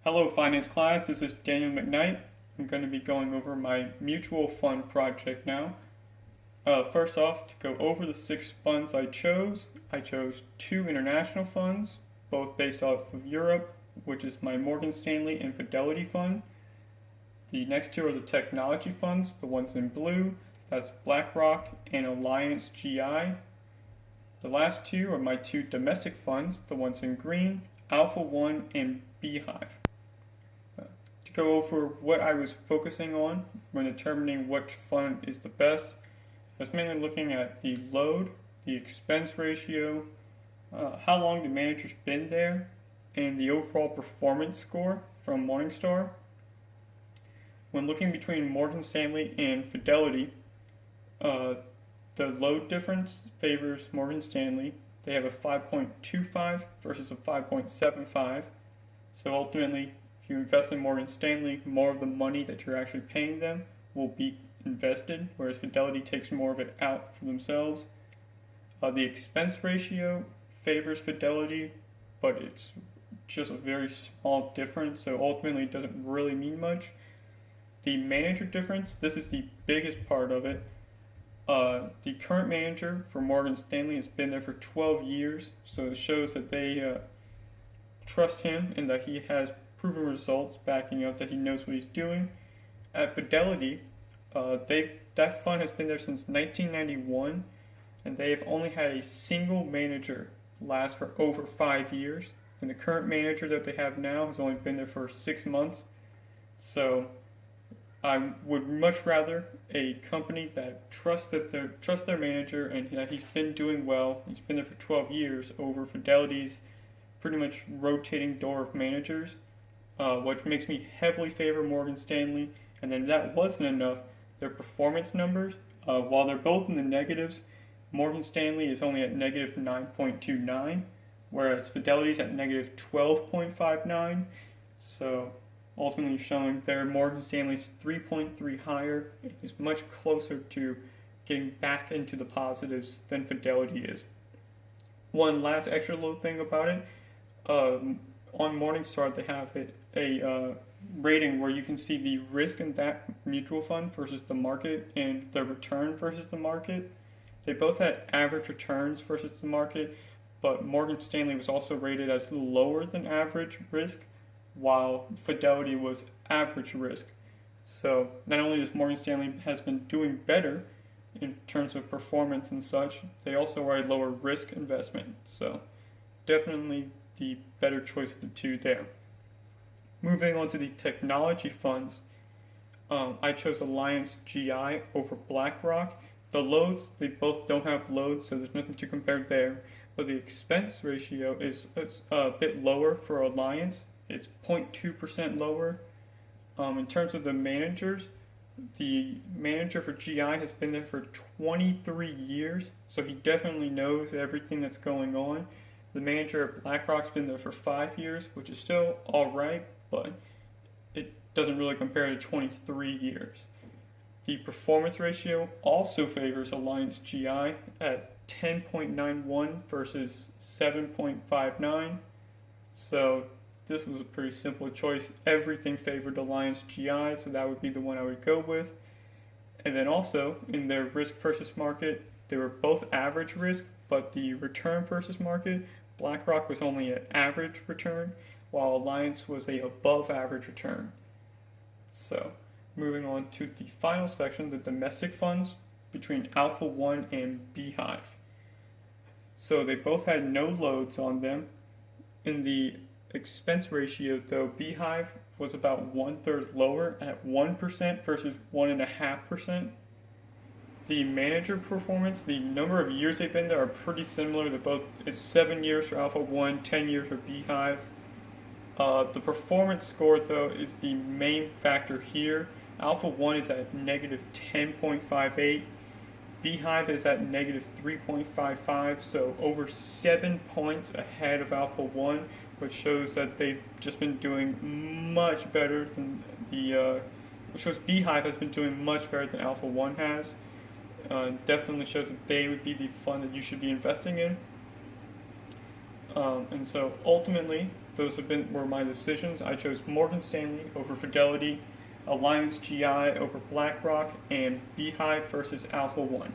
Hello finance class, this is Daniel McKnight. I'm going to be going over my mutual fund project now. First off, to go over the 6 funds I chose 2 international funds, both based off of Europe, which is my Morgan Stanley and Fidelity fund. The next 2 are the technology funds, the ones in blue, that's BlackRock and Alliance GI. The last 2 are my 2 domestic funds, the ones in green, Alpha One and Beehive. To go over what I was focusing on when determining which fund is the best, I was mainly looking at the load, the expense ratio, how long the manager's been there, and the overall performance score from Morningstar. When looking between Morgan Stanley and Fidelity, the load difference favors Morgan Stanley. They have a 5.25 versus a 5.75. So ultimately, if you invest in Morgan Stanley, more of the money that you're actually paying them will be invested, whereas Fidelity takes more of it out for themselves. The expense ratio favors Fidelity, but it's just a very small difference, so ultimately it doesn't really mean much. The manager difference, this is the biggest part of it. The current manager for Morgan Stanley has been there for 12 years, so it shows that they trust him and that he has proven results backing up that he knows what he's doing. At Fidelity, that fund has been there since 1991, and they have only had a single manager last for over 5 years, and the current manager that they have now has only been there for 6 months. So I would much rather a company that trusts their manager and that he's been doing well. He's been there for 12 years over Fidelity's pretty much rotating door of managers, which makes me heavily favor Morgan Stanley. And then if that wasn't enough, their performance numbers, while they're both in the negatives, Morgan Stanley is only at negative 9.29, whereas Fidelity's at negative 12.59. So ultimately showing there Morgan Stanley's 3.3 higher is much closer to getting back into the positives than Fidelity is. One last extra little thing about it, on Morningstar they have a rating where you can see the risk in that mutual fund versus the market and the return versus the market. They both had average returns versus the market, but Morgan Stanley was also rated as lower than average risk, while Fidelity was average risk. So not only does Morgan Stanley has been doing better in terms of performance and such, they also are a lower risk investment. So definitely the better choice of the 2 there. Moving on to the technology funds, I chose Alliance GI over BlackRock. The loads, they both don't have loads, so there's nothing to compare there. But the expense ratio is a bit lower for Alliance. It's 0.2% lower. In terms of the managers, the manager for GI has been there for 23 years, so he definitely knows everything that's going on. The manager at BlackRock's been there for 5 years, which is still alright, but it doesn't really compare to 23 years. The performance ratio also favors Alliance GI at 10.91 versus 7.59. So this was a pretty simple choice. Everything favored Alliance GI, so that would be the one I would go with. And then also, in their risk versus market, they were both average risk, but the return versus market, BlackRock was only an average return, while Alliance was a above average return. So, moving on to the final section, the domestic funds between Alpha One and Beehive. So they both had no loads on them. In the expense ratio, though, Beehive was about 1/3 lower at 1% versus 1.5%. The manager performance, the number of years they've been there are pretty similar. They're both, it's 7 years for Alpha One, 10 years for Beehive. The performance score, though, is the main factor here. Alpha One is at negative 10.58. Beehive is at negative 3.55, so over 7 points ahead of Alpha One, which shows that they've just been doing much better than which shows Beehive has been doing much better than Alpha One has. Definitely shows that they would be the fund that you should be investing in. And so ultimately, were my decisions. I chose Morgan Stanley over Fidelity, Alliance GI over BlackRock, and Beehive versus Alpha One.